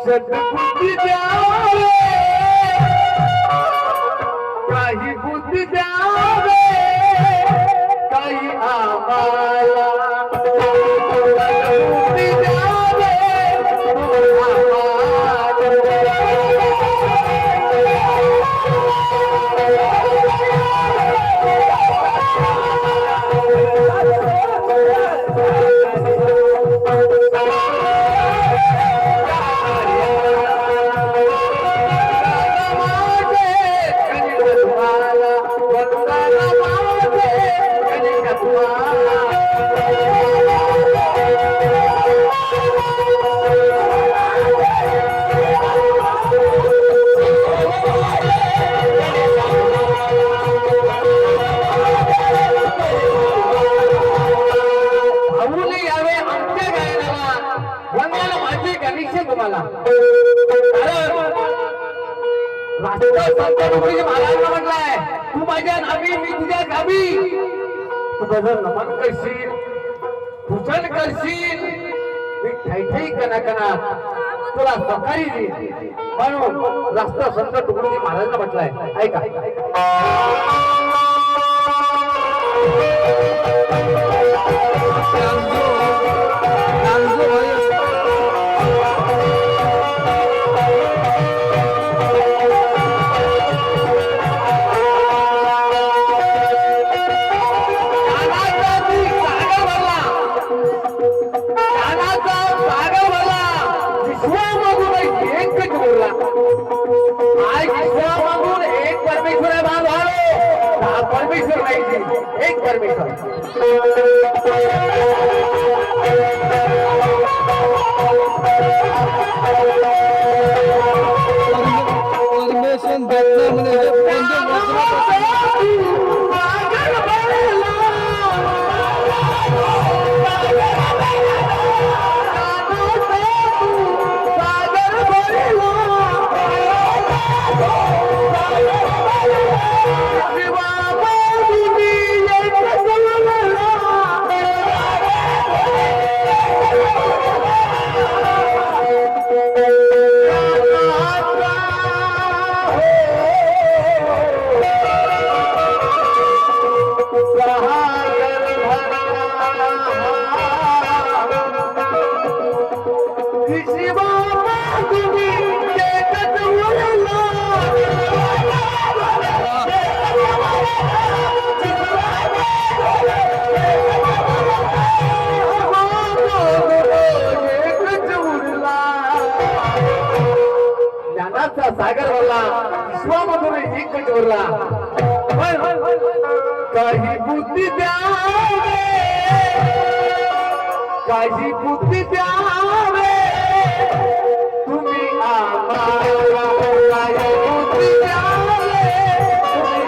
सद्बुद्धी द्यावे, काही बुद्धी द्यावे, काही आम्हाला बुद्धी द्यावे तुम्हाला महाराज म्हटलंय, तू माझ्या नावी मी तुझ्या गावी, तू माझं नमन करशील, पूजन करशील, मी ठाई कना तुला सकाळी देईल म्हणून रास्त संत तुकडोजी महाराजांना म्हटलंय. ऐका एक परमेश्वर सागर वरला विश्वामधून एकच वरला काही बुद्धी द्यावे, काही बुद्धी द्यावे तुम्ही आम्हाला, काही बुद्धी द्यावे तुम्ही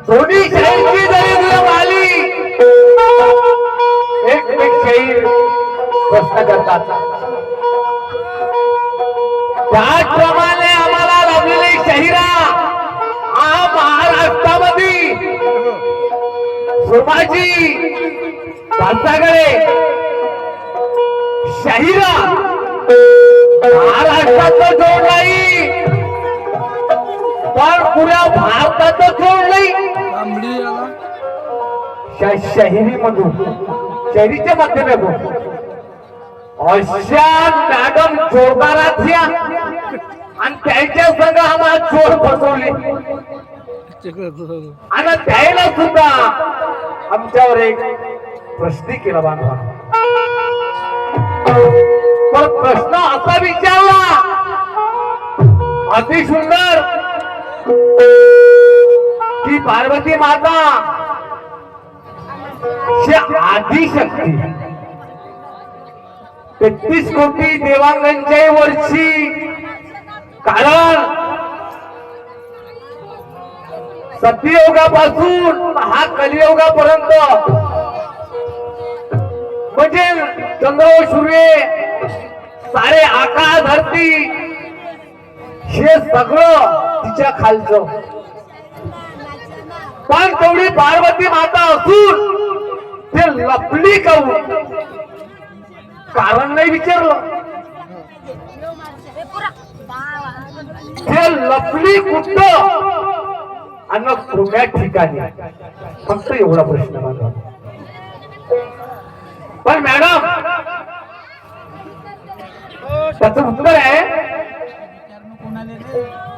दोन्ही शहरची दरिद्र वाली करतात. त्याचप्रमाणे आम्हाला लाभलेले शहिरा महाराष्ट्रामध्ये सोमाजी पाचागळे शहिरा महाराष्ट्राचा जोड नाही पण पुऱ्या भारताचा जोड नाही. शहिरी मधून शहरीच्या माध्यमातून अशा मॅडम जोरदारात या आणि त्यांच्या संघ आम्हाला चोर फसवले आणि त्याला सुद्धा आमच्यावर एक प्रश्न केला बांधवा. पण प्रश्न असा विचारला अति सुंदर की पार्वती माता आदिशक्ती 33 कोटी देवांगांच्या वर्षी कारण सत्ययुगापासून हा कलियुगापर्यंत म्हणजे चंद्र सूर्य सारे आकाश धरती हे सगळं तिच्या खालचं. पण तेवढी पार्वती माता असून ते लपली काऊन कारण नाही विचारलं. ते लपली कुठं आणि कोण्या ठिकाणी फक्त एवढा प्रश्न माझा. पण मॅडम त्याचं उत्तर आहे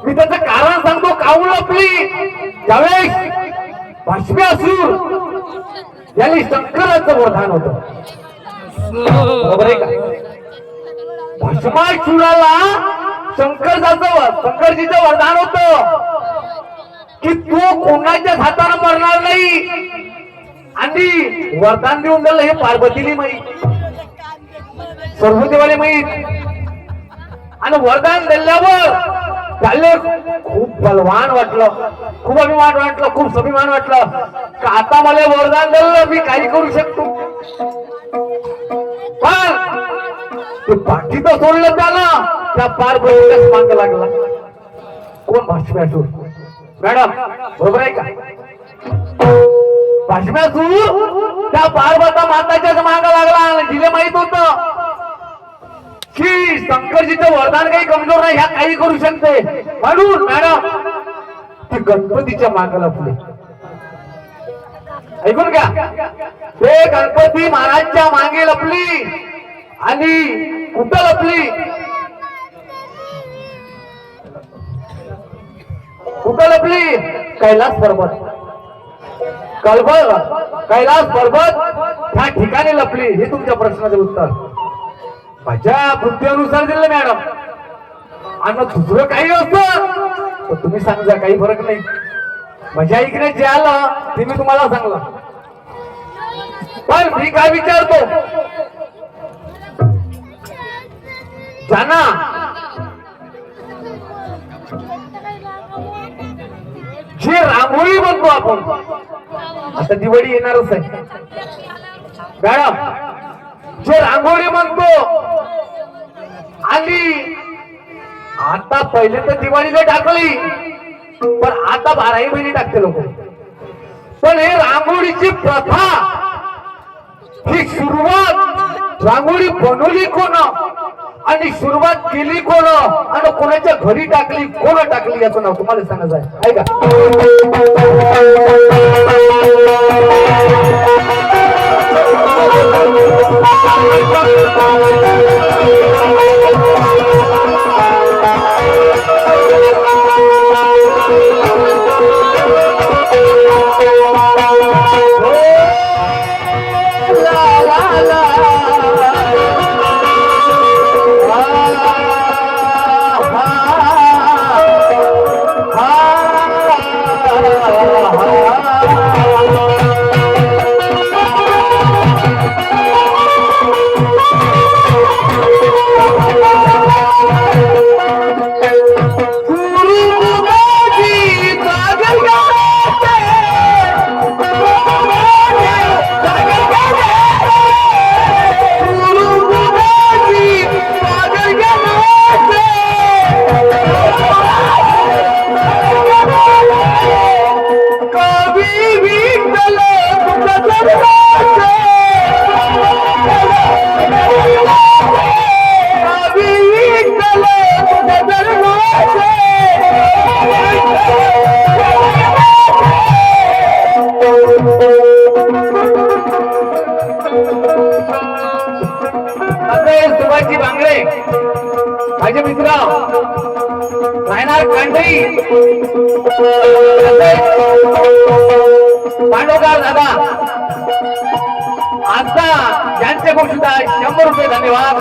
मी त्याचं कारण सांगतो काऊन लपली. ज्यावेळेस भस्मासूर याने शंकराचं वरदान होत बरोबर आहे का. भस्मासुराला शंकरजीचं वरदान होत की तू कोणाच्या हाताने मरणार नाही आणि वरदान देऊन दिलं हे पार्वतीने माहीत सर्व देवाले माहीत. आणि वरदान दिल्यावर त्याला खूप बलवान वाटलं खूप अभिमान वाटलं खूप स्वाभिमान वाटलं का आता मला वरदान दिलं मी काही करू शकतो. पण बाकीचं सोडलं त्यानं त्या पार्वतीलाच माग लागला. कोण भस्मासूर मॅडम बरोबर आहे का. भस्मासूर त्या पार्वती माताच्याच माग लागला आणि तिला माहित होत की शंकरजीचं वरदान काही कमजोर नाही ह्या काही करू शकते म्हणून मॅडम ती गणपतीच्या मागे लपले. ऐकून घ्या ते गणपती महाराजच्या मागे लपली आणि कुठं लपली कुठं लपली कैलास पर्वत कैलास पर्वत ह्या ठिकाणी लपली. हे तुमच्या प्रश्नाचं उत्तर माझ्या बुद्धीनुसार दिलं मॅडम. आणि दुसरं काही असतं तर तुम्ही सांगा काही फरक नाही. माझ्या ऐकण्यात जे आलं ते मी तुम्हाला सांगलं. पण मी काय विचारतो जाना जे रांगोळी म्हणतो आपण आता दिवाळी येणारच आहे मॅडम. जे रांगोळी म्हणतो आणि आता पहिले तर दिवाळीला टाकली पण आता 12ही महिने टाकते लोक. पण हे रांगोळीची प्रथा ही सुरुवात रांगोळी बनवली कोण आणि सुरुवात केली कोण आणि कोणाच्या घरी टाकली कोण टाकली याचं नाव तुम्हाला सांगायचं आहे ऐका. माझे मित्र राहणार कांढई पांडवकार दादा आता यांचे खूप सुद्धा 100 रुपये धन्यवाद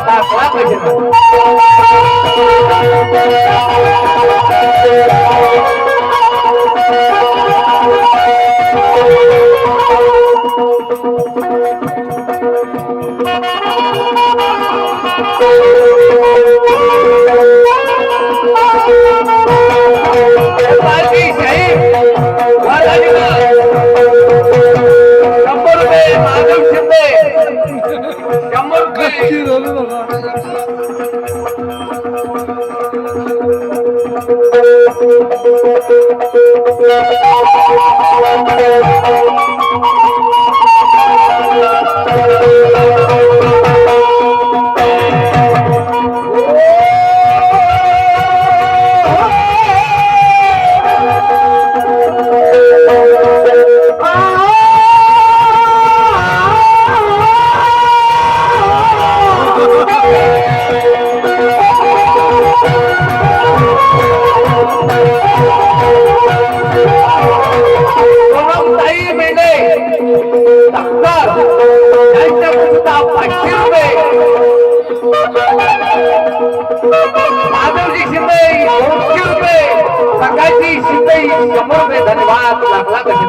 माधवजी शिंदे 200 रुपये सकाळची शिंदे 100 रुपये धन्यवाद लागला